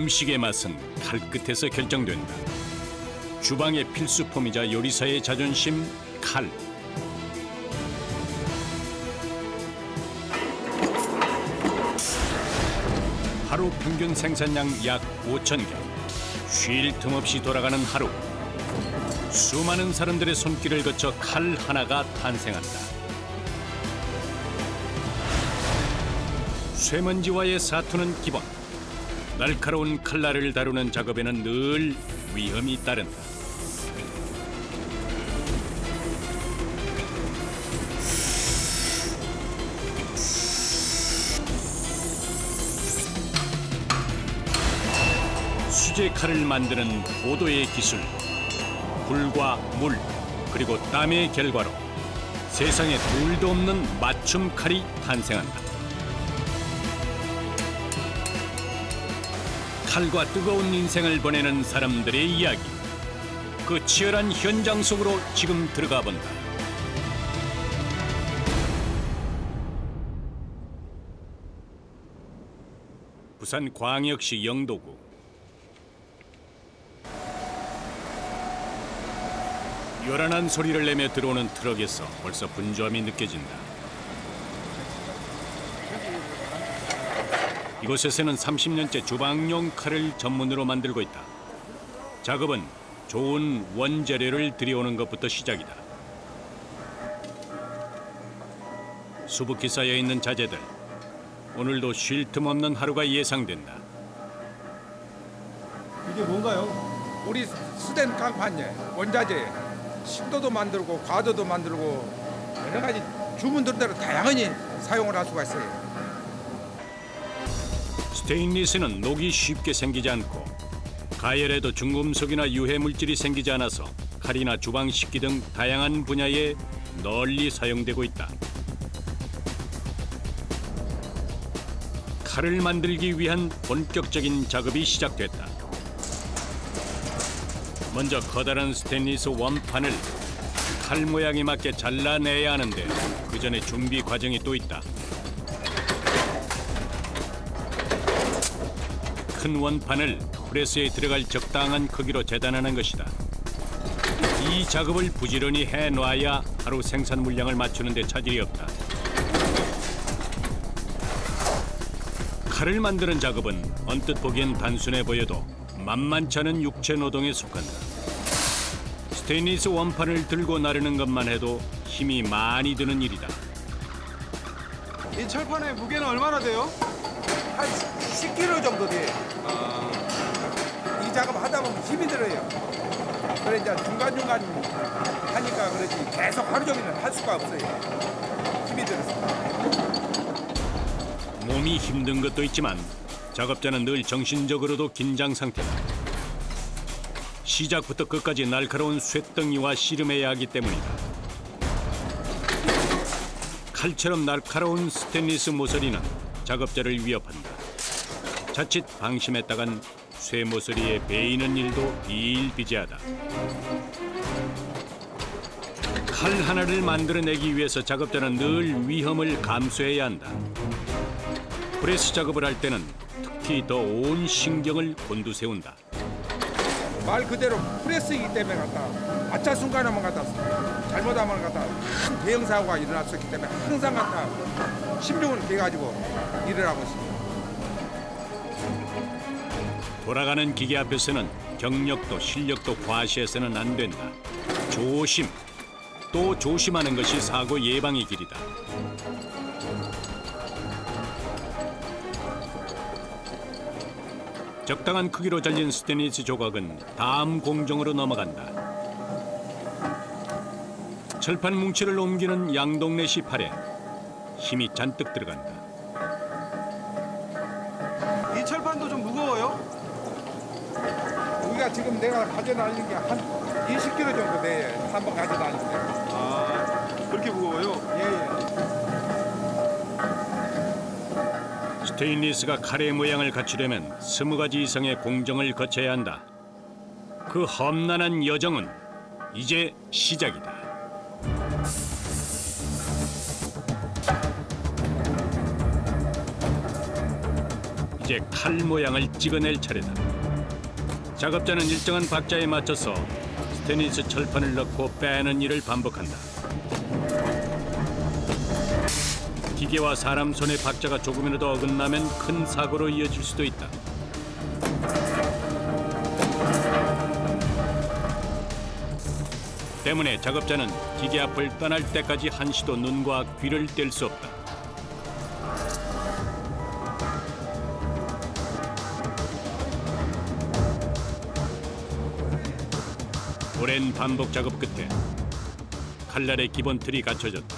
음식의 맛은 칼끝에서 결정된다. 주방의 필수품이자 요리사의 자존심, 칼. 하루 평균 생산량 약 5천 개. 쉴 틈 없이 돌아가는 하루. 수많은 사람들의 손길을 거쳐 칼 하나가 탄생한다. 쇠먼지와의 사투는 기본. 날카로운 칼날을 다루는 작업에는 늘 위험이 따른다. 수제 칼을 만드는 고도의 기술, 불과 물, 그리고 땀의 결과로 세상에 둘도 없는 맞춤 칼이 탄생한다. 칼과 뜨거운 인생을 보내는 사람들의 이야기. 그 치열한 현장 속으로 지금 들어가 본다. 부산 광역시 영도구. 요란한 소리를 내며 들어오는 트럭에서 벌써 분주함이 느껴진다. 이곳에서는 30년째 주방용 칼을 전문으로 만들고 있다. 작업은 좋은 원재료를 들여오는 것부터 시작이다. 수북히 쌓여있는 자재들. 오늘도 쉴 틈 없는 하루가 예상된다. 이게 뭔가요? 우리 스텐 강판예, 원자재. 식도도 만들고 과도도 만들고 여러 가지 주문들 대로 다양하게 사용을 할 수가 있어요. 스테인리스는 녹이 쉽게 생기지 않고 가열에도 중금속이나 유해 물질이 생기지 않아서 칼이나 주방 식기 등 다양한 분야에 널리 사용되고 있다. 칼을 만들기 위한 본격적인 작업이 시작됐다. 먼저 커다란 스테인리스 원판을 칼 모양에 맞게 잘라내야 하는데 그 전에 준비 과정이 또 있다. 큰 원판을 프레스에 들어갈 적당한 크기로 재단하는 것이다. 이 작업을 부지런히 해놔야 하루 생산 물량을 맞추는 데 차질이 없다. 칼을 만드는 작업은 언뜻 보기엔 단순해 보여도 만만치 않은 육체 노동에 속한다. 스테인리스 원판을 들고 나르는 것만 해도 힘이 많이 드는 일이다. 이 철판의 무게는 얼마나 돼요? 한 10kg 정도 돼요. 이 작업 하다 보면 힘이 들어요. 그래 이제 중간중간 하니까 그렇지 계속 하루 종일은 할 수가 없어요. 힘이 들어서. 몸이 힘든 것도 있지만 작업자는 늘 정신적으로도 긴장 상태다. 시작부터 끝까지 날카로운 쇳덩이와 씨름해야 하기 때문이다. 칼처럼 날카로운 스테인리스 모서리는 작업자를 위협한다. 자칫 방심했다간 쇠모서리에 베이는 일도 비일비재하다. 칼 하나를 만들어내기 위해서 작업자는 늘 위험을 감수해야 한다. 프레스 작업을 할 때는 특히 더 온 신경을 곤두세운다. 말 그대로 프레스이기 때문에 갖다 아차 순간하면 갖다 잘못하면 갖다 큰 대형 사고가 일어날 수 있기 때문에 항상 갖다 신중을 기해가지고 일을 하고 있습니다. 돌아가는 기계 앞에서는 경력도 실력도 과시해서는 안 된다. 조심, 또 조심하는 것이 사고 예방의 길이다. 적당한 크기로 잘린 스테인리스 조각은 다음 공정으로 넘어간다. 철판 뭉치를 옮기는 양동래시 팔에 힘이 잔뜩 들어간다. 이 철판도 좀 무거워요? 우리가 지금 내가 가져다니는 게 한 20kg 정도 돼요. 한번 가져다닐 때. 아, 그렇게 무거워요? 예. 스테인리스가 칼의 모양을 갖추려면 20가지 이상의 공정을 거쳐야 한다. 그 험난한 여정은 이제 시작이다. 이제 칼 모양을 찍어낼 차례다. 작업자는 일정한 박자에 맞춰서 스테인리스 철판을 넣고 빼는 일을 반복한다. 기계와 사람 손의 박자가 조금이라도 어긋나면 큰 사고로 이어질 수도 있다. 때문에 작업자는 기계 앞을 떠날 때까지 한시도 눈과 귀를 뗄 수 없다. 오랜 반복 작업 끝에 칼날의 기본 틀이 갖춰졌다.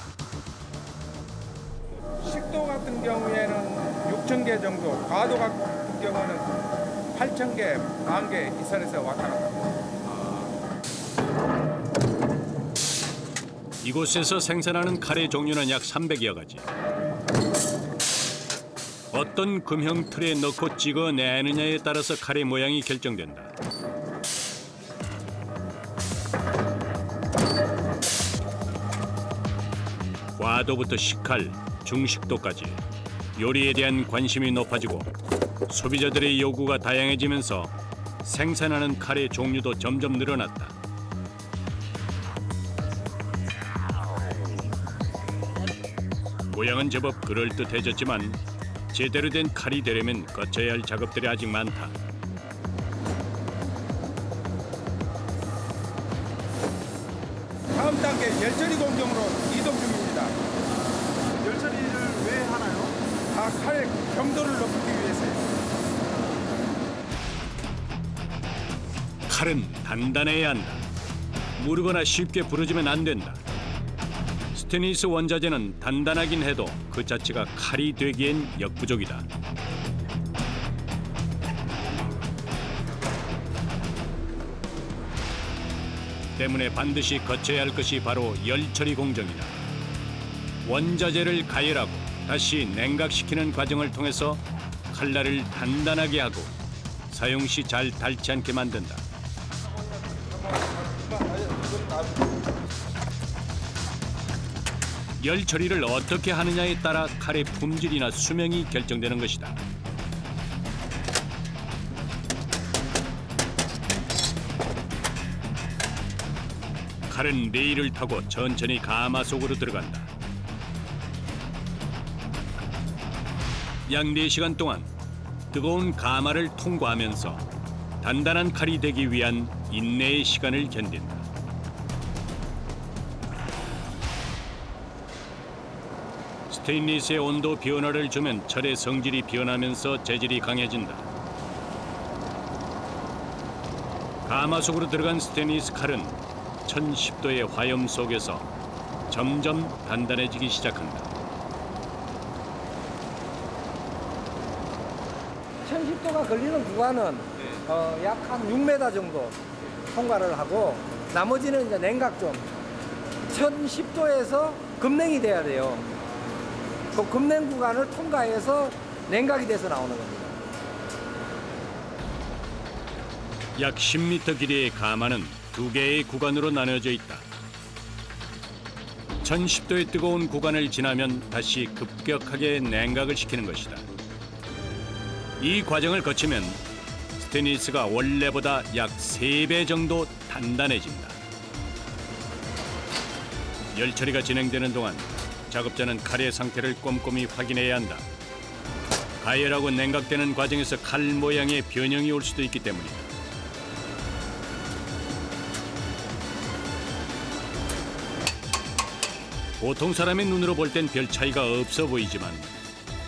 식도 같은 경우에는 6,000개 정도, 과도 같은 경우는 8,000개, 10,000개 이 선에서 왔다 갔다 합니다. 이곳에서 생산하는 칼의 종류는 약 300여 가지. 어떤 금형 틀에 넣고 찍어내느냐에 따라서 칼의 모양이 결정된다. 과도부터 식칼, 중식도까지 요리에 대한 관심이 높아지고 소비자들의 요구가 다양해지면서 생산하는 칼의 종류도 점점 늘어났다. 모양은 제법 그럴듯해졌지만 제대로 된 칼이 되려면 거쳐야 할 작업들이 아직 많다. 다음 단계 열처리 공정으로 이동 중입니다. 열처리를 왜 하나요? 칼의 경도를 높이기 위해서요. 칼은 단단해야 한다. 무르거나 쉽게 부러지면 안 된다. 스테인리스 원자재는 단단하긴 해도 그 자체가 칼이 되기엔 역부족이다. 때문에 반드시 거쳐야 할 것이 바로 열처리 공정이다. 원자재를 가열하고 다시 냉각시키는 과정을 통해서 칼날을 단단하게 하고 사용 시 잘 닳지 않게 만든다. 열 처리를 어떻게 하느냐에 따라 칼의 품질이나 수명이 결정되는 것이다. 칼은 레일을 타고 천천히 가마속으로 들어간다. 약 4시간 동안 뜨거운 가마를 통과하면서 단단한 칼이 되기 위한 인내의 시간을 견딘다. 스테인리스의 온도 변화를 주면 철의 성질이 변하면서 재질이 강해진다. 가마속으로 들어간 스테인리스 칼은 1010도의 화염 속에서 점점 단단해지기 시작한다. 1010도가 걸리는 구간은 약 한 6m 정도 통과를 하고 나머지는 이제 냉각 좀 1010도에서 급냉이 돼야 돼요. 그 급냉 구간을 통과해서 냉각이 돼서 나오는 겁니다. 약 10m 길이의 가마는 2개의 구간으로 나눠져 있다. 1010도의 뜨거운 구간을 지나면 다시 급격하게 냉각을 시키는 것이다. 이 과정을 거치면 스테인리스가 원래보다 약 3배 정도 단단해진다. 열 처리가 진행되는 동안 작업자는 칼의 상태를 꼼꼼히 확인해야 한다. 가열하고 냉각되는 과정에서 칼 모양에 변형이 올 수도 있기 때문이다. 보통 사람의 눈으로 볼 땐 별 차이가 없어 보이지만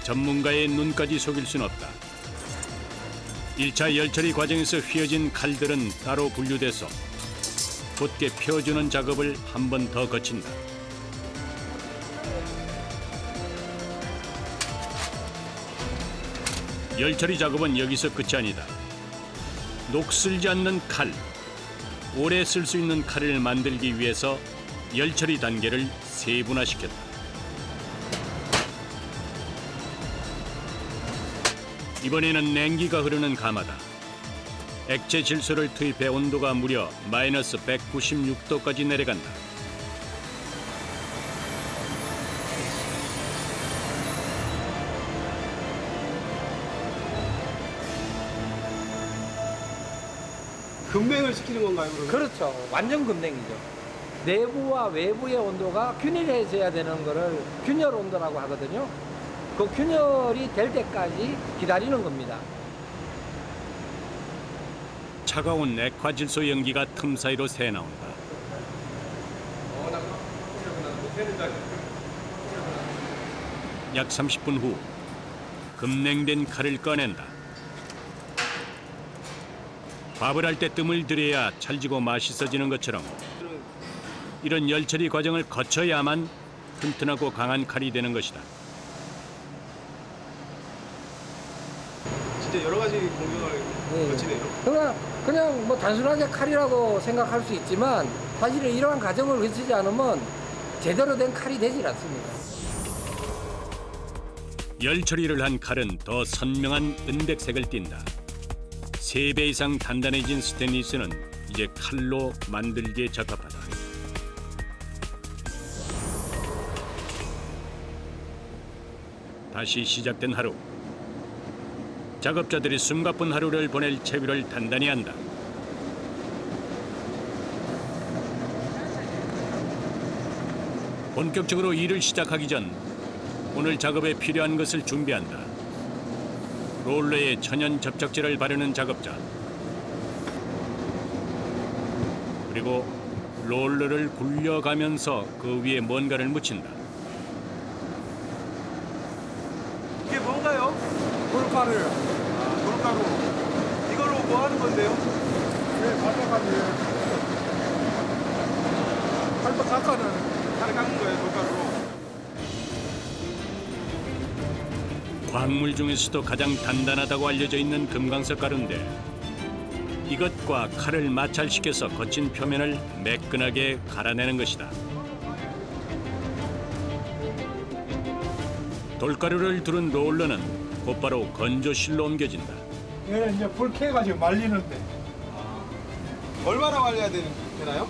전문가의 눈까지 속일 순 없다. 1차 열처리 과정에서 휘어진 칼들은 따로 분류돼서 곧게 펴주는 작업을 한 번 더 거친다. 열처리 작업은 여기서 끝이 아니다. 녹슬지 않는 칼, 오래 쓸 수 있는 칼을 만들기 위해서 열처리 단계를 세분화시켰다. 이번에는 냉기가 흐르는 가마다. 액체 질소를 투입해 온도가 무려 마이너스 196도까지 내려간다. 급냉을 시키는 건가요, 그러면? 그렇죠. 완전 급냉이죠. 내부와 외부의 온도가 균일해져야 되는 거를 균열 온도라고 하거든요. 그 균열이 될 때까지 기다리는 겁니다. 차가운 액화질소 연기가 틈 사이로 새나온다. 약 30분 후 급냉된 칼을 꺼낸다. 밥을 할 때 뜸을 들여야 찰지고 맛있어지는 것처럼 이런 열처리 과정을 거쳐야만 튼튼하고 강한 칼이 되는 것이다. 진짜 여러 가지 공정을 거치네요. 그냥 뭐 단순하게 칼이라고 생각할 수 있지만 사실은 이러한 과정을 거치지 않으면 제대로 된 칼이 되질 않습니다. 열 처리를 한 칼은 더 선명한 은백색을 띈다. 3배 이상 단단해진 스테인리스는 이제 칼로 만들기에 적합하다. 다시 시작된 하루. 작업자들이 숨가쁜 하루를 보낼 채비를 단단히 한다. 본격적으로 일을 시작하기 전 오늘 작업에 필요한 것을 준비한다. 롤러에 천연 접착제를 바르는 작업자. 그리고 롤러를 굴려가면서 그 위에 뭔가를 묻힌다. 이게 뭔가요? 돌가루요. 돌가루. 이걸로 뭐 하는 건데요? 네, 밟아가지고. 밟아 깎아는. 칼을 깎는 거예요, 돌가루로. 광물 중에서도 가장 단단하다고 알려져 있는 금강석 가루인데 이것과 칼을 마찰시켜서 거친 표면을 매끈하게 갈아내는 것이다. 돌가루를 두른 롤러는 곧바로 건조실로 옮겨진다. 얘는 이제 불 켜가지고 말리는데. 얼마나 말려야 되나요?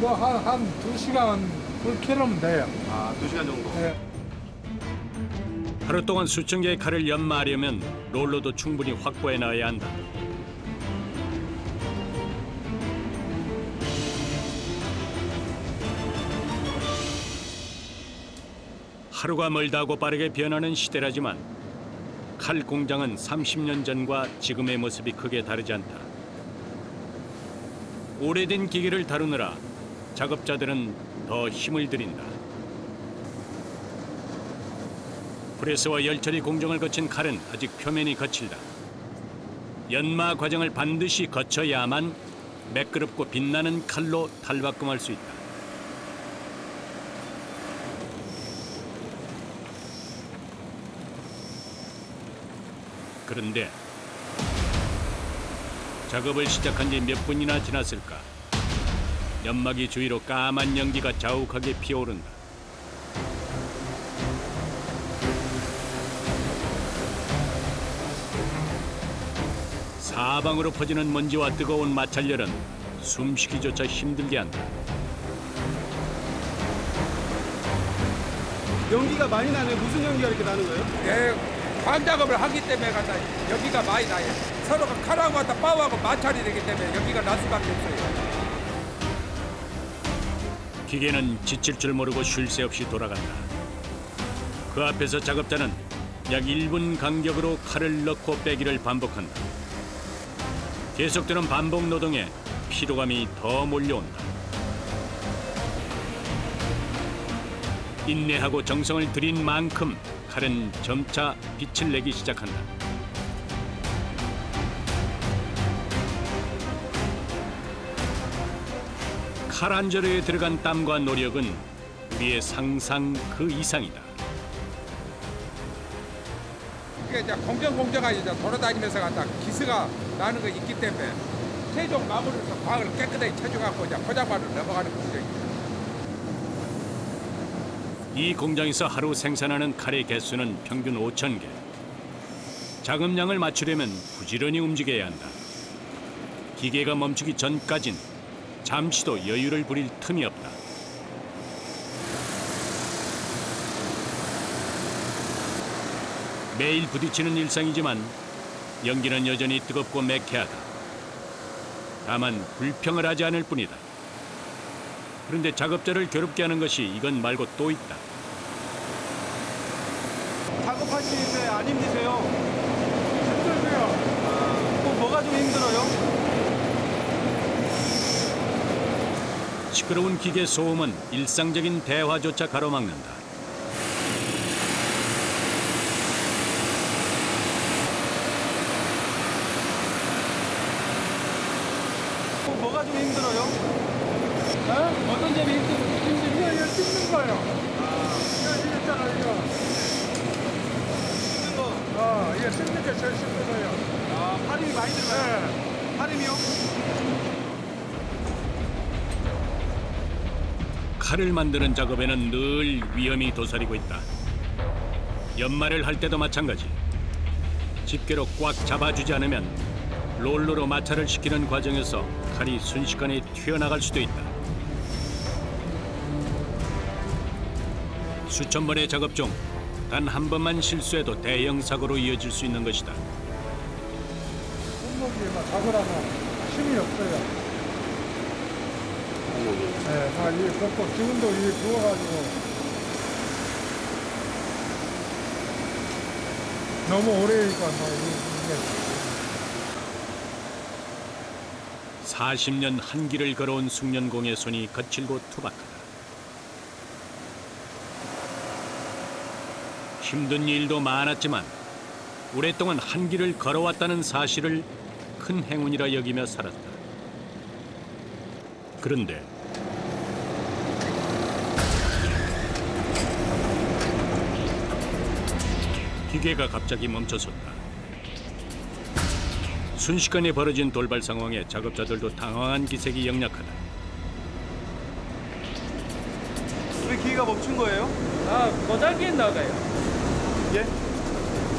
뭐 한 2시간 불 켜놓으면 돼요. 아, 2시간 정도. 네. 하루 동안 수천 개의 칼을 연마하려면 롤러도 충분히 확보해 놔야 한다. 하루가 멀다고 빠르게 변하는 시대라지만 칼 공장은 30년 전과 지금의 모습이 크게 다르지 않다. 오래된 기계를 다루느라 작업자들은 더 힘을 들인다. 프레스와 열처리 공정을 거친 칼은 아직 표면이 거칠다. 연마 과정을 반드시 거쳐야만 매끄럽고 빛나는 칼로 탈바꿈할 수 있다. 그런데 작업을 시작한 지 몇 분이나 지났을까? 연막이 주위로 까만 연기가 자욱하게 피어오른다. 사방으로 퍼지는 먼지와 뜨거운 마찰열은 숨쉬기조차 힘들게 한다. 연기가 많이 나네. 무슨 연기가 이렇게 나는 거예요? 예, 광 작업을 하기 때문에 갖다 여기가 많이 나요. 서로가 칼하고 갖다 빠하고 마찰이 되기 때문에 여기가 날 수밖에 없어요. 기계는 지칠 줄 모르고 쉴 새 없이 돌아간다. 그 앞에서 작업자는 약 1분 간격으로 칼을 넣고 빼기를 반복한다. 계속되는 반복 노동에 피로감이 더 몰려온다. 인내하고 정성을 들인 만큼 칼은 점차 빛을 내기 시작한다. 칼 한 자루에 들어간 땀과 노력은 우리의 상상 그 이상이다. 이게 이제 공정하게 이제 돌아다니면서 갖다 기스가 나는 거 있기 때문에 최종 마무리해서 광을 깨끗하게 쳐줘갖고 이제 포장마로 넘어가는 공정입니다. 이 공장에서 하루 생산하는 칼의 개수는 평균 5,000개. 작업량을 맞추려면 부지런히 움직여야 한다. 기계가 멈추기 전까진 잠시도 여유를 부릴 틈이 없다. 매일 부딪히는 일상이지만 연기는 여전히 뜨겁고 매캐하다. 다만 불평을 하지 않을 뿐이다. 그런데 작업자를 괴롭게 하는 것이 이건 말고 또 있다. 작업하시는데 안 힘드세요? 힘들고요. 또 뭐가 좀 힘들어요? 시끄러운 기계 소음은 일상적인 대화조차 가로막는다. 또 뭐가 좀 힘들어요? 어떤 점이 힘들어요? 이거 씹는 거요. 이거 있잖아, 이거. 힘든 거. 이거 씹는 게 제일 힘들어요. 팔힘이 많이 들어가요? 네. 팔힘이요? 칼을 만드는 작업에는 늘 위험이 도사리고 있다. 연말을 할 때도 마찬가지. 집게로 꽉 잡아주지 않으면 롤러로 마찰을 시키는 과정에서 칼이 순식간에 튀어나갈 수도 있다. 수천 번의 작업 중 단 한 번만 실수해도 대형 사고로 이어질 수 있는 것이다. 손목이 막 잡으라면 힘이 없어요. 네, 다 이게 꼭꼭 기운도 이게 부어가지고 너무 오래니까 막 이게 40년 한 길을 걸어온 숙련공의 손이 거칠고 투박하다. 힘든 일도 많았지만 오랫동안 한 길을 걸어왔다는 사실을 큰 행운이라 여기며 살았다. 그런데 기계가 갑자기 멈춰섰다. 순식간에 벌어진 돌발 상황에 작업자들도 당황한 기색이 역력하다. 왜 기계가 멈춘 거예요? 고장이 나가요. 예?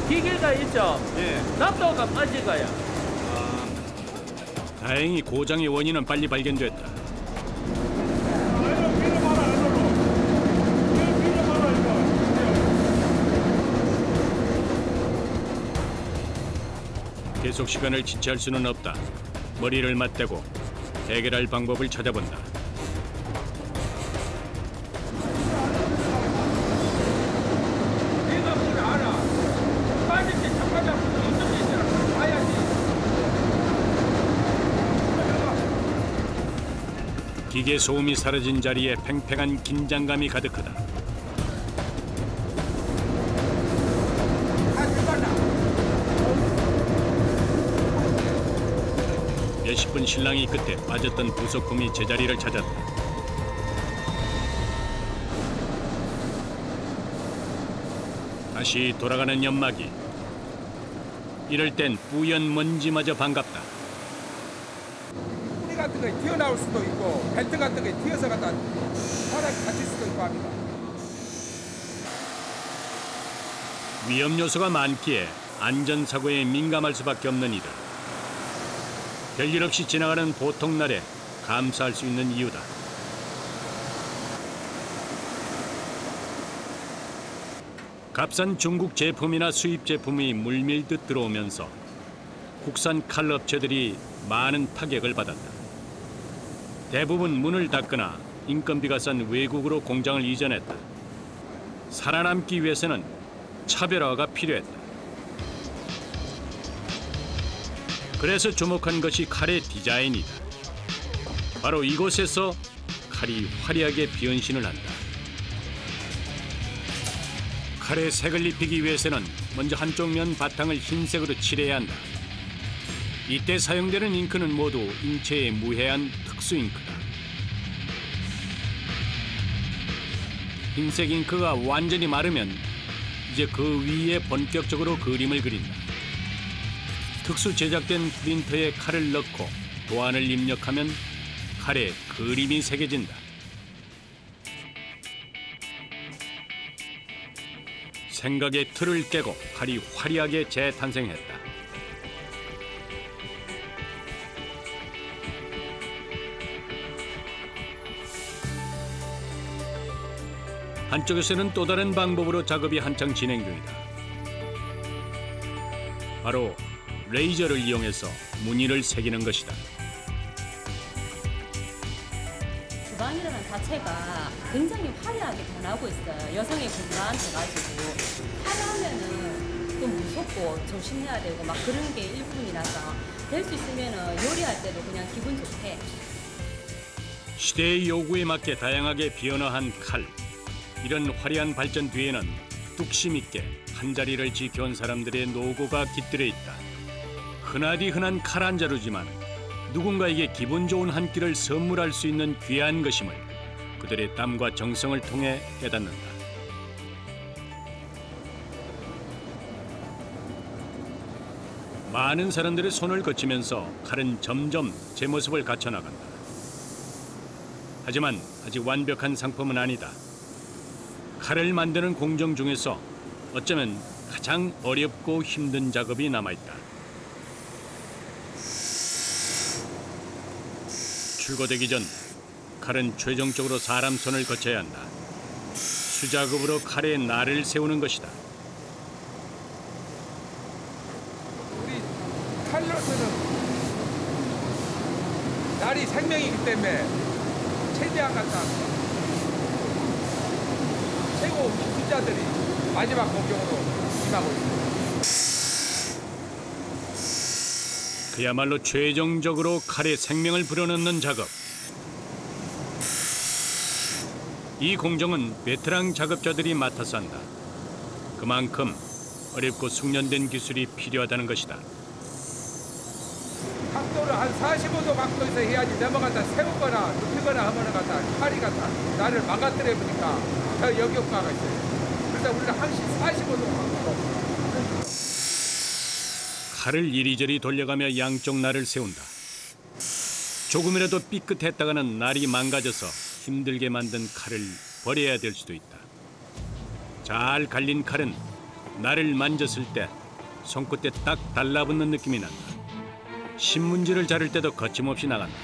기계가 있죠. 예. 납도가 빠지고요. 다행히 고장의 원인은 빨리 발견됐다. 계속 시간을 지체할 수는 없다. 머리를 맞대고 해결할 방법을 찾아본다. 네가 뭘 알아? 빠질 때 잠깐만 어떤 게 있잖아. 봐야지. 기계 소음이 사라진 자리에 팽팽한 긴장감이 가득하다. 몇십 분 실랑이 끝에 빠졌던 부속품이 제자리를 찾았다. 다시 돌아가는 연막이. 이럴 땐 뿌연 먼지마저 반갑다. 뿌리 같은 게 튀어나올 수도 있고 벨트 같은 게 튀어서 갖다 바닥에 갇힐 수도 있고 합니다. 위험 요소가 많기에 안전사고에 민감할 수밖에 없는 이들. 별일 없이 지나가는 보통 날에 감사할 수 있는 이유다. 값싼 중국 제품이나 수입 제품이 물밀듯 들어오면서 국산 칼 업체들이 많은 타격을 받았다. 대부분 문을 닫거나 인건비가 싼 외국으로 공장을 이전했다. 살아남기 위해서는 차별화가 필요했다. 그래서 주목한 것이 칼의 디자인이다. 바로 이곳에서 칼이 화려하게 변신을 한다. 칼에 색을 입히기 위해서는 먼저 한쪽 면 바탕을 흰색으로 칠해야 한다. 이때 사용되는 잉크는 모두 인체에 무해한 특수 잉크다. 흰색 잉크가 완전히 마르면 이제 그 위에 본격적으로 그림을 그린다. 특수 제작된 프린터에 칼을 넣고 도안을 입력하면 칼에 그림이 새겨진다. 생각의 틀을 깨고 칼이 화려하게 재탄생했다. 한쪽에서는 또 다른 방법으로 작업이 한창 진행 중이다. 바로 레이저를 이용해서 무늬를 새기는 것이다. 자체가 굉장히 화려하게 변하고 있어요. 여성의 공간 돼가지고 화려하면은 좀 무섭고 조심해야 되고 막 그런 게 일부분이라서 될 수 있으면은 요리할 때도 그냥 기분 좋게. 시대의 요구에 맞게 다양하게 변화한 칼. 이런 화려한 발전 뒤에는 뚝심 있게 한자리를 지켜온 사람들의 노고가 깃들어 있다. 흔하디 흔한 칼 한 자루지만 누군가에게 기분 좋은 한 끼를 선물할 수 있는 귀한 것임을 그들의 땀과 정성을 통해 깨닫는다. 많은 사람들의 손을 거치면서 칼은 점점 제 모습을 갖춰나간다. 하지만 아직 완벽한 상품은 아니다. 칼을 만드는 공정 중에서 어쩌면 가장 어렵고 힘든 작업이 남아있다. 출고되기 전 칼은 최종적으로 사람 손을 거쳐야 한다. 수작업으로 칼에 날을 세우는 것이다. 우리 칼로서는 날이 생명이기 때문에 최대한 갖다 최고 기술자들이 마지막 공정으로 임하고 있습니다. 그야말로 최종적으로 칼에 생명을 불어넣는 작업. 이 공정은 베테랑 작업자들이 맡아서 한다. 그만큼 어렵고 숙련된 기술이 필요하다는 것이다. 각도를 한 45도 각도에서 해야지 넘어갔다 세우거나 눕히거나 하면 갖다 칼이 갖다 나를 망가뜨려 보니까 더 역효과가 있어요. 그래서 우리는 항시 45도 각도로 칼을 이리저리 돌려가며 양쪽 날을 세운다. 조금이라도 삐끗했다가는 날이 망가져서 힘들게 만든 칼을 버려야 될 수도 있다. 잘 갈린 칼은 날을 만졌을 때 손끝에 딱 달라붙는 느낌이 난다. 신문지를 자를 때도 거침없이 나간다.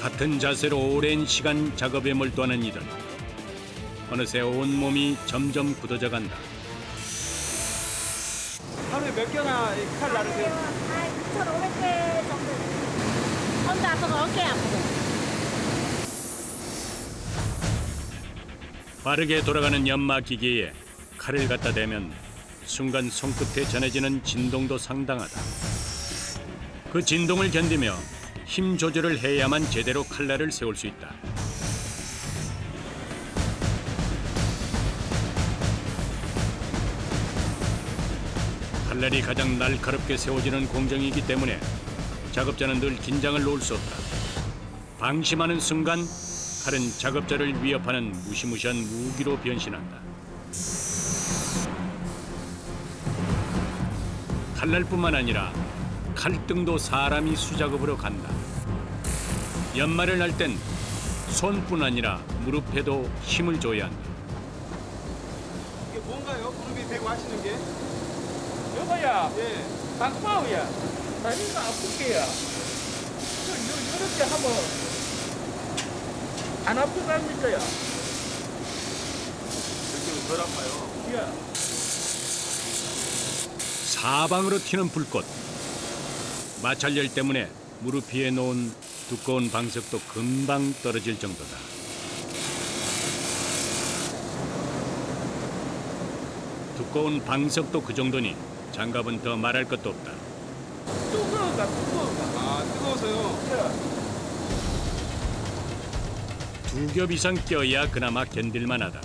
같은 자세로 오랜 시간 작업에 몰두하는 이들. 어느새 온몸이 점점 굳어져 간다. 하루에 몇 개나 칼 나르세요? 한 2,500개 정도. 혼자 아파서 어깨 아프고. 빠르게 돌아가는 연마 기계에 칼을 갖다 대면 순간 손끝에 전해지는 진동도 상당하다. 그 진동을 견디며 힘 조절을 해야만 제대로 칼날을 세울 수 있다. 칼날이 가장 날카롭게 세워지는 공정이기 때문에 작업자는 늘 긴장을 놓을 수 없다. 방심하는 순간 칼은 작업자를 위협하는 무시무시한 무기로 변신한다. 칼날뿐만 아니라 칼등도 사람이 수작업으로 간다. 연마를 할 땐 손뿐 아니라 무릎에도 힘을 줘야 한다. 이게 뭔가요? 무릎이 대고 하시는 게? 이거야. 예. 박바우야. 다리가 아플게야. 이렇게 하면 안 아프다니까요. 이렇게 덜 아파요. 예. 사방으로 튀는 불꽃. 마찰열 때문에 무릎 위에 놓은 두꺼운 방석도 금방 떨어질 정도다. 두꺼운 방석도 그 정도니 장갑은 더 말할 것도 없다. 뜨거워가. 아, 뜨거워서요? 두 겹 이상 껴야 그나마 견딜만하다.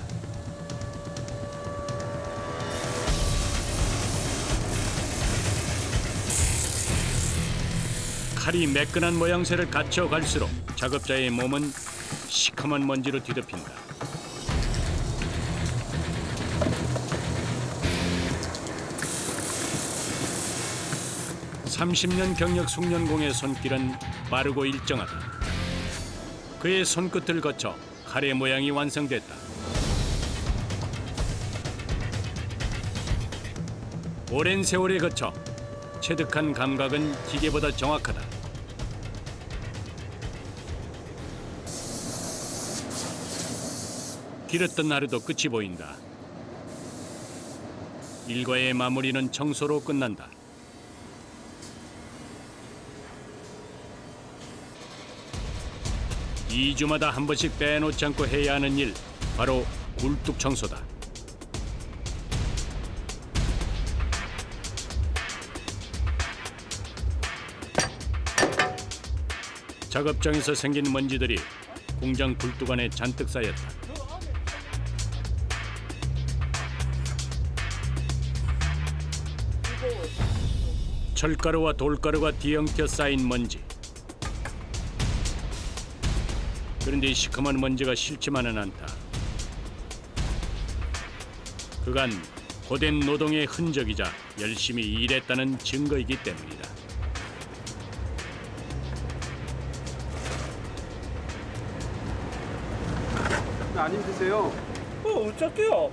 칼이 매끈한 모양새를 갖춰 갈수록 작업자의 몸은 시커먼 먼지로 뒤덮인다. (30년) 경력 숙련공의 손길은 빠르고 일정하다. 그의 손끝을 거쳐 칼의 모양이 완성됐다. 오랜 세월에 거쳐 체득한 감각은 기계보다 정확하다. 길었던 하루도 끝이 보인다. 일과의 마무리는 청소로 끝난다. 이 주마다 한 번씩 빼놓지 않고 해야 하는 일, 바로 굴뚝 청소다. 작업장에서 생긴 먼지들이 공장 굴뚝 안에 잔뜩 쌓였다. 철가루와 돌가루가 뒤엉켜 쌓인 먼지. 그런데 이 시커먼 먼지가 싫지만은 않다. 그간 고된 노동의 흔적이자 열심히 일했다는 증거이기 때문이다. 안 힘드세요? 어쩌게요?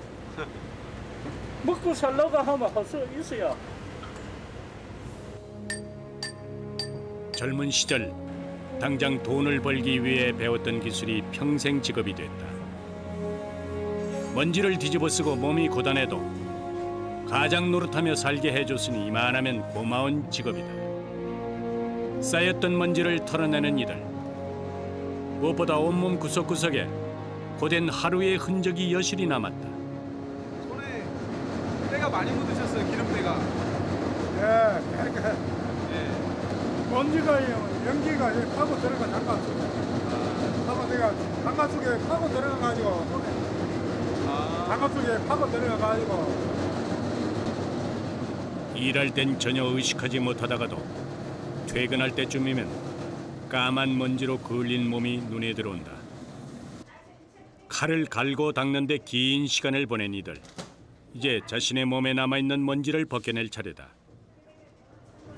먹고 살려고 하면 할 수 있어요. 젊은 시절 당장 돈을 벌기 위해 배웠던 기술이 평생 직업이 됐다. 먼지를 뒤집어 쓰고 몸이 고단해도 가장 노릇하며 살게 해줬으니 이만하면 고마운 직업이다. 쌓였던 먼지를 털어내는 이들. 무엇보다 온몸 구석구석에 고된 하루의 흔적이 여실히 남았다. 손에 때가 많이 묻으셨어요, 기름때가. 예, 그러니까 예. 먼지가 연기가 여기 파고 들어가 장갑 속에. 파고 내가 장갑 속에 파고 들어가가지고 손에 장갑 속에 파고 들어가가지고. 일할 땐 전혀 의식하지 못하다가도 퇴근할 때쯤이면 까만 먼지로 그을린 몸이 눈에 들어온다. 칼을 갈고 닦는 데 긴 시간을 보낸 이들. 이제 자신의 몸에 남아있는 먼지를 벗겨낼 차례다.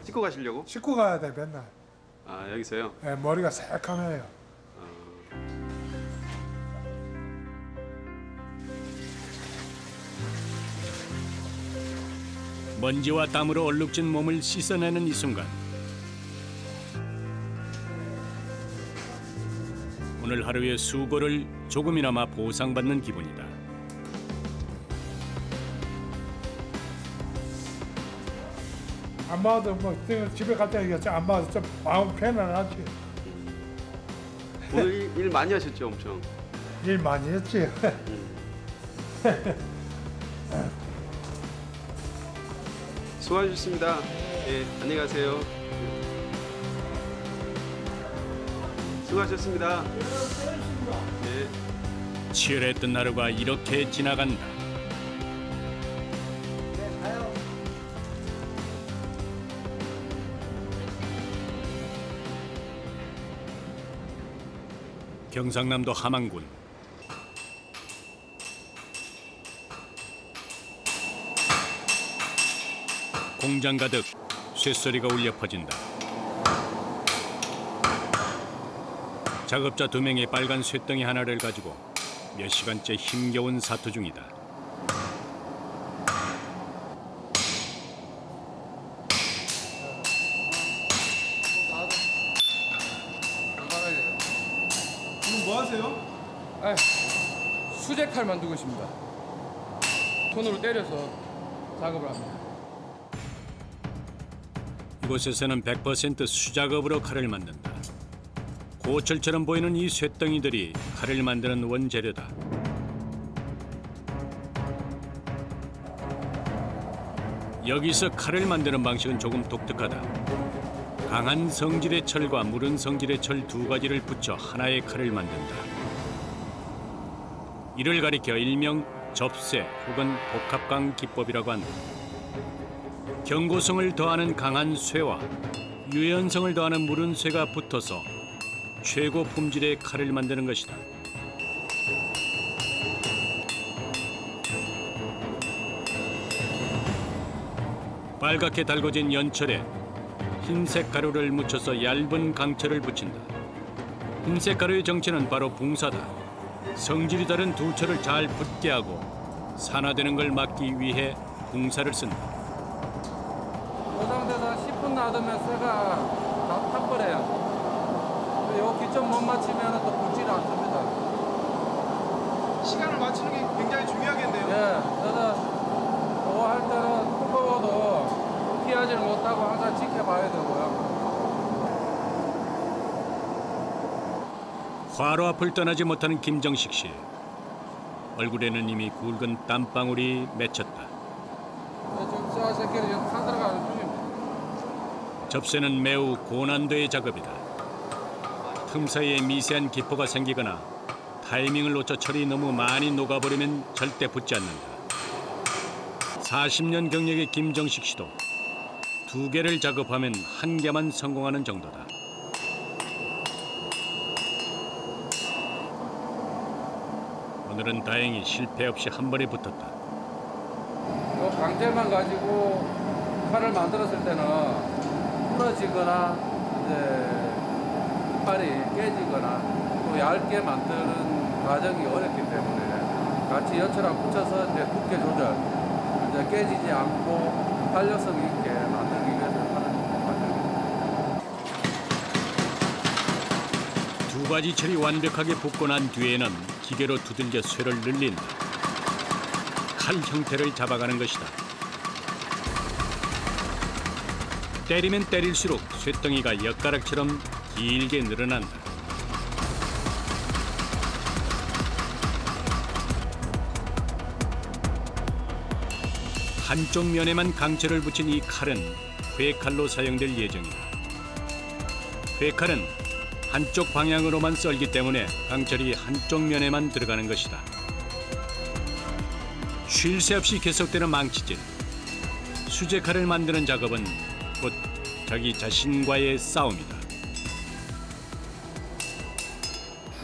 씻고 가시려고? 씻고 가야 돼 맨날. 아, 여기서요? 예, 머리가 새카매요. 먼지와 땀으로 얼룩진 몸을 씻어내는 이 순간. 오늘 하루의 수고를 조금이나마 보상받는 기분이다. 안 봐도 뭐 집에 갈 때 안 봐도 좀 마음 편안하지. 오늘 일 많이 하셨죠, 엄청? 일 많이 했지. 수고하셨습니다. 예, 안녕히 가세요. 수고하셨습니다. 예. 치열했던 하루가 이렇게 지나간다. 경상남도 함안군. 공장 가득 쇳소리가 울려 퍼진다. 작업자 2명이 빨간 쇳덩이 하나를 가지고 몇 시간째 힘겨운 사투 중이다. 지금 뭐 하세요? 수제 칼 만들고 있습니다. 손으로 때려서 작업을 합니다. 이곳에서는 100% 수작업으로 칼을 만든다. 고철처럼 보이는 이 쇳덩이들이 칼을 만드는 원재료다. 여기서 칼을 만드는 방식은 조금 독특하다. 강한 성질의 철과 무른 성질의 철 2가지를 붙여 하나의 칼을 만든다. 이를 가리켜 일명 접쇠 혹은 복합강 기법이라고 한다. 경고성을 더하는 강한 쇠와 유연성을 더하는 무른 쇠가 붙어서 최고 품질의 칼을 만드는 것이다. 빨갛게 달궈진 연철에 흰색 가루를 묻혀서 얇은 강철을 붙인다. 흰색 가루의 정체는 바로 붕사다. 성질이 다른 두 철을 잘 붙게 하고 산화되는 걸 막기 위해 붕사를 쓴다. 이 상태에서 10분 놔두면 쇠가 다 타버려요. 요 기점 못 맞추면 또 붙지를 않습니다. 시간을 맞추는 게 굉장히 중요하겠네요. 예, 그래서 할 때는 무거워도 피하지 못하고 항상 지켜봐야 되고요. 화로 앞을 떠나지 못하는 김정식 씨. 얼굴에는 이미 굵은 땀방울이 맺혔다. 지금 쏴새끼리 지금 타 들어가는 중입니다. 접새는 매우 고난도의 작업이다. 틈 사이에 미세한 기포가 생기거나 타이밍을 놓쳐 철이 너무 많이 녹아버리면 절대 붙지 않는다. 40년 경력의 김정식 씨도 2개를 작업하면 1개만 성공하는 정도다. 오늘은 다행히 실패 없이 한 번에 붙었다. 이 강제만 가지고 칼을 만들었을 때는 부러지거나 이제 이빨이 깨지거나 또 얇게 만드는 과정이 어렵기 때문에 같이 여처럼 붙여서 이제 두께 조절, 이제 깨지지 않고 탄력성 있게 만들기 위해서 하는 과정입니다. 2가지 철이 완벽하게 붙고 난 뒤에는 기계로 두들겨 쇠를 늘린다. 칼 형태를 잡아가는 것이다. 때리면 때릴수록 쇠덩이가 엿가락처럼 길게 늘어난다. 한쪽 면에만 강철을 붙인 이 칼은 회칼로 사용될 예정이다. 회칼은 한쪽 방향으로만 썰기 때문에 강철이 한쪽 면에만 들어가는 것이다. 쉴 새 없이 계속되는 망치질. 수제칼을 만드는 작업은 곧 자기 자신과의 싸움이다.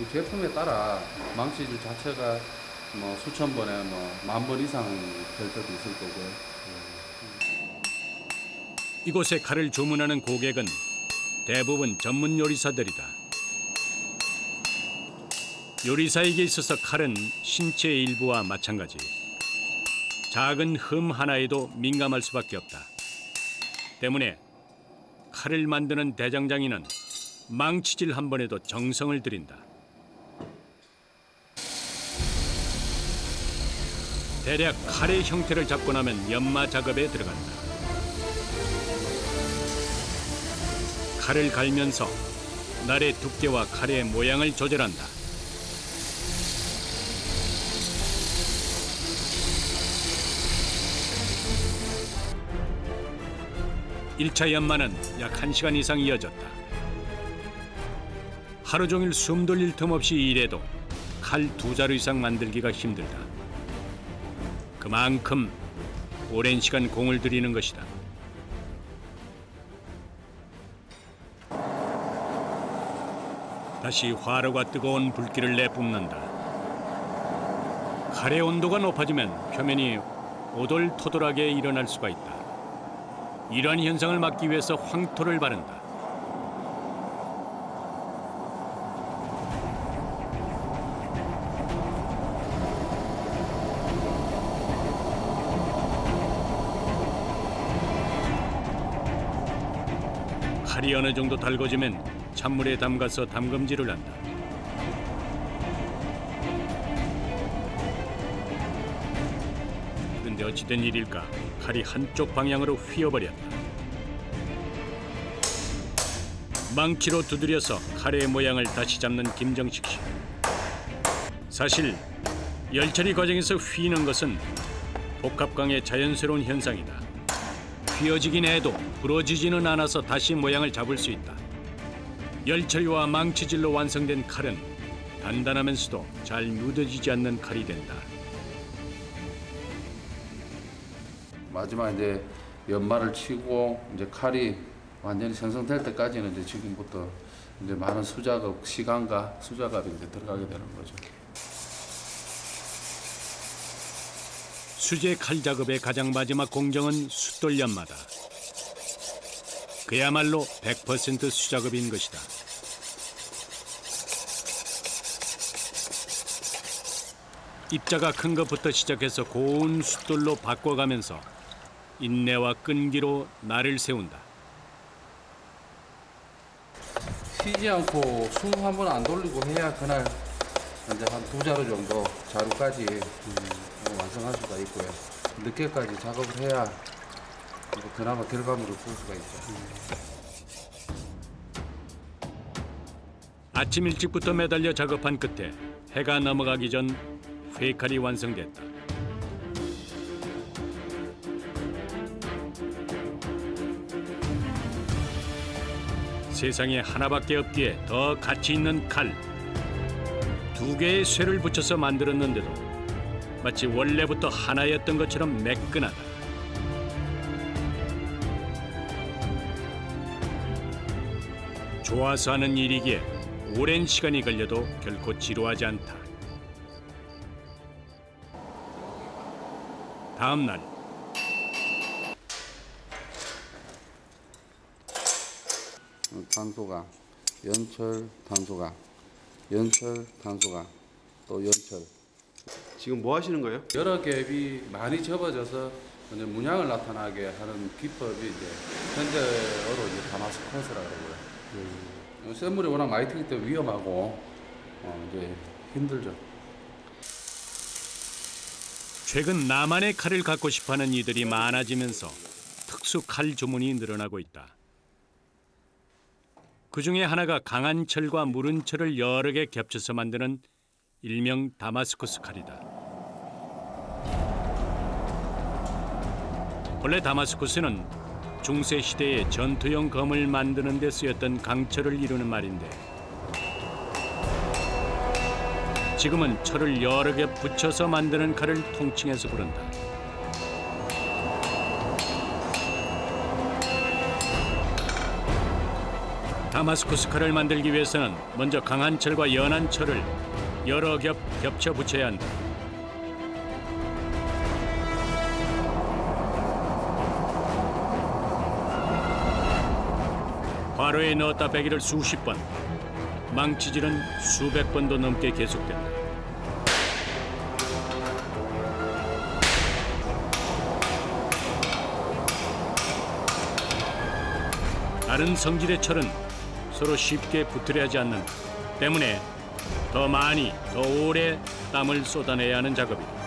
이 제품에 따라 망치질 자체가 뭐 수천 번에 뭐 10,000번 이상 될 때도 있을 거고요. 이곳에 칼을 주문하는 고객은 대부분 전문 요리사들이다. 요리사에게 있어서 칼은 신체의 일부와 마찬가지. 작은 흠 하나에도 민감할 수밖에 없다. 때문에 칼을 만드는 대장장이는 망치질 한 번에도 정성을 들인다. 대략 칼의 형태를 잡고 나면 연마 작업에 들어간다. 칼을 갈면서 날의 두께와 칼의 모양을 조절한다. 일 차 연마는 약 1시간 이상 이어졌다. 하루 종일 숨 돌릴 틈 없이 일해도 칼 2자루 이상 만들기가 힘들다. 그만큼 오랜 시간 공을 들이는 것이다. 다시 화로가 뜨거운 불길을 내뿜는다. 칼의 온도가 높아지면 표면이 오돌토돌하게 일어날 수가 있다. 이러한 현상을 막기 위해서 황토를 바른다. 칼이 어느 정도 달궈지면 찬물에 담가서 담금질을 한다. 그런데 어찌된 일일까 칼이 한쪽 방향으로 휘어버렸다. 망치로 두드려서 칼의 모양을 다시 잡는 김정식 씨. 사실 열처리 과정에서 휘는 것은 복합광의 자연스러운 현상이다. 휘어지긴 해도 부러지지는 않아서 다시 모양을 잡을 수 있다. 열처리와 망치질로 완성된 칼은 단단하면서도 잘 묻어지지 않는 칼이 된다. 마지막 이제 연마를 치고 이제 칼이 완전히 생성될 때까지는 이제 지금부터 이제 많은 수작업 시간과 수작업이 이제 들어가게 되는 거죠. 수제 칼 작업의 가장 마지막 공정은 숫돌 연마다. 그야말로 100% 수작업인 것이다. 입자가 큰 것부터 시작해서 고운 숫돌로 바꿔가면서 인내와 끈기로 날을 세운다. 쉬지 않고 숨 한 번 안 돌리고 해야 그날 이제 한 2자루 정도 자루까지 완성할 수가 있고요. 늦게까지 작업을 해야 그나마 결과물을 볼 수가 있죠. 아침 일찍부터 매달려 작업한 끝에 해가 넘어가기 전 회칼이 완성됐다. 세상에 하나밖에 없기에 더 가치 있는 칼. 2개의 쇠를 붙여서 만들었는데도 마치 원래부터 하나였던 것처럼 매끈하다. 좋아서 하는 일이기에 오랜 시간이 걸려도 결코 지루하지 않다. 다음 날 단소가, 연철, 단소가, 연철, 단소가, 또 연철. 지금 뭐 하시는 거예요? 여러 갭이 많이 접어져서 이제 문양을 나타나게 하는 기법이 이제 현재어로 이제 다마스커스라고 그러고요. 쇳물이 워낙 많이 튀기 때문에 위험하고 이제 힘들죠. 최근 나만의 칼을 갖고 싶어하는 이들이 많아지면서 특수 칼 주문이 늘어나고 있다. 그 중에 하나가 강한 철과 무른 철을 여러 개 겹쳐서 만드는 일명 다마스쿠스 칼이다. 원래 다마스쿠스는 중세 시대에 전투용 검을 만드는 데 쓰였던 강철을 이루는 말인데 지금은 철을 여러 개 붙여서 만드는 칼을 통칭해서 부른다. 다마스쿠스 칼을 만들기 위해서는 먼저 강한 철과 연한 철을 여러 겹 겹쳐 붙여야 한다. 화로에 넣었다 빼기를 수십 번, 망치질은 수백 번도 넘게 계속된다. 다른 성질의 철은 서로 쉽게 붙으려 하지 않는다. 때문에 더 많이, 더 오래 땀을 쏟아내야 하는 작업이다.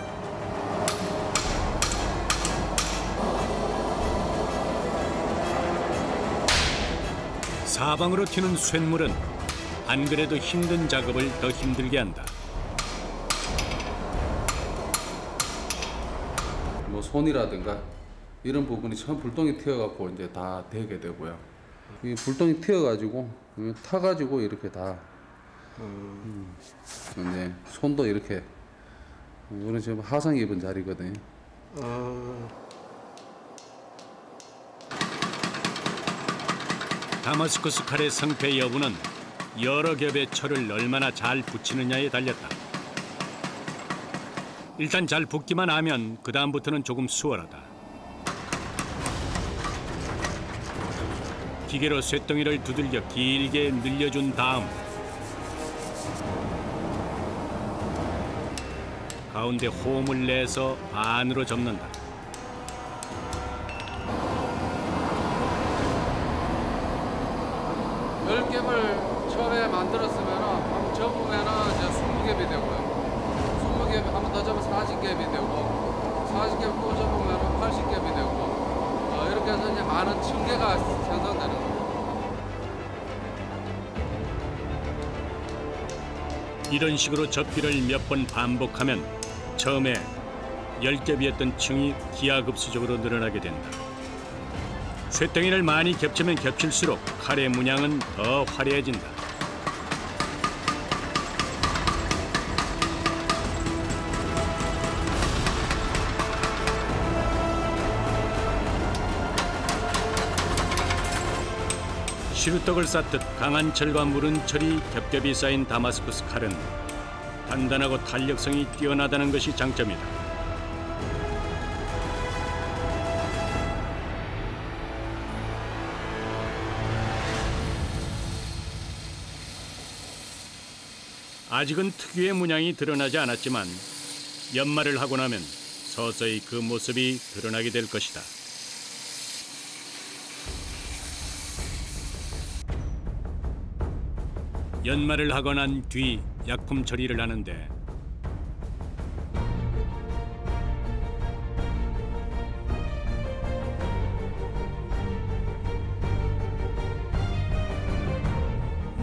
사방으로 튀는 쇳물은 안 그래도 힘든 작업을 더 힘들게 한다. 뭐 손이라든가 이런 부분이 처음 불똥이 튀어갖고 이제 다 되게 되고요. 이 불똥이 튀어가지고 타가지고 이렇게 다 이제 손도 이렇게 이거는 지금 화상 입은 자리거든요. 다마스쿠스 칼의 성패 여부는 여러 겹의 철을 얼마나 잘 붙이느냐에 달렸다. 일단 잘 붙기만 하면 그 다음부터는 조금 수월하다. 기계로 쇳덩이를 두들겨 길게 늘려준 다음 가운데 홈을 내서 반으로 접는다. 열 겹을 처음에 만들었으면 한번 접으면은 이제 20겹이 되고요. 20겹 한번 더 접으면 40겹이 되고 40겹 또 접으면 80겹이 되고 이렇게 해서 이제 많은 층계가 생성되는 거예요. 이런 식으로 접기를 몇 번 반복하면 처음에 10겹이었던 층이 기하급수적으로 늘어나게 된다. 쇳덩이를 많이 겹치면 겹칠수록 칼의 문양은 더 화려해진다. 시루떡을 쌓듯 강한 철과 무른 철이 겹겹이 쌓인 다마스쿠스 칼은 단단하고 탄력성이 뛰어나다는 것이 장점이다. 아직은 특유의 문양이 드러나지 않았지만 연말을 하고 나면 서서히 그 모습이 드러나게 될 것이다. 연말을 하고 난 뒤 약품 처리를 하는데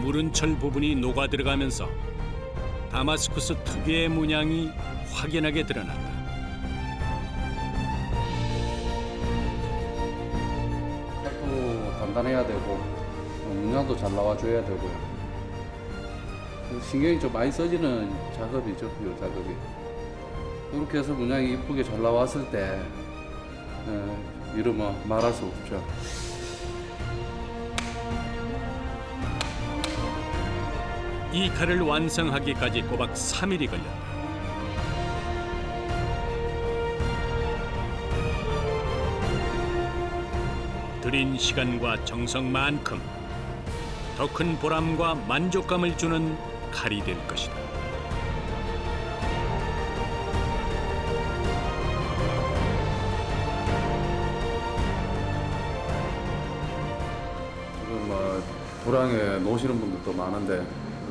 무른 철 부분이 녹아 들어가면서 다마스쿠스 특유의 문양이 확연하게 드러난다. 칼도 단단해야 되고 문양도 잘 나와줘야 되고요. 신경이 좀 많이 써지는 작업이죠, 이 작업이. 이렇게 해서 문양이 이쁘게 잘 나왔을 때 이러면 말할 수 없죠. 이 칼을 완성하기까지 꼬박 3일이 걸렸다. 들인 시간과 정성만큼 더 큰 보람과 만족감을 주는 칼이 될 것이다. 지금 도량에 노시는 분들도 많은데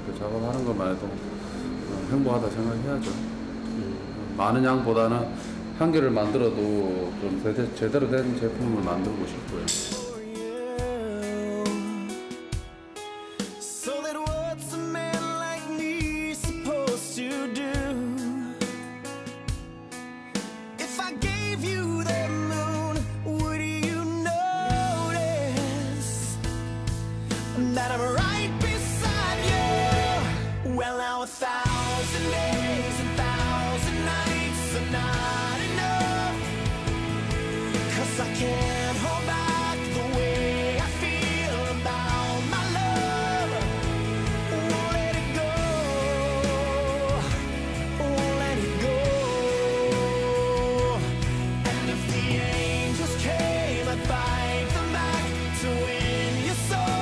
이렇게 작업하는 것만 해도 행복하다 생각해야죠. 많은 양보다는 한 개를 만들어도 좀 제대로 된 제품을 만들고 싶고요. That I'm right beside you. Well, now 1,000 days and 1,000 nights are not enough. 'Cause I can't hold back the way I feel about my love. Won't let it go. Won't let it go. And if the angels came, I'd fight them back to win your soul.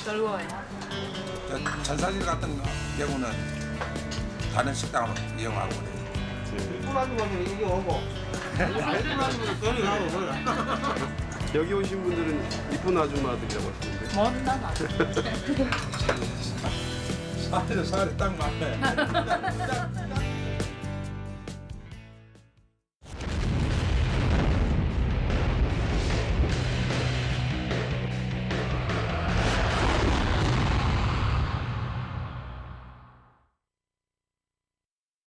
즐거워요. 전사질 같은 경우는 다른 식당으로 이용하고 여기 오신 분들은 이쁜 아줌마들이라고 하시는데. 못나 살에 딱 맞네.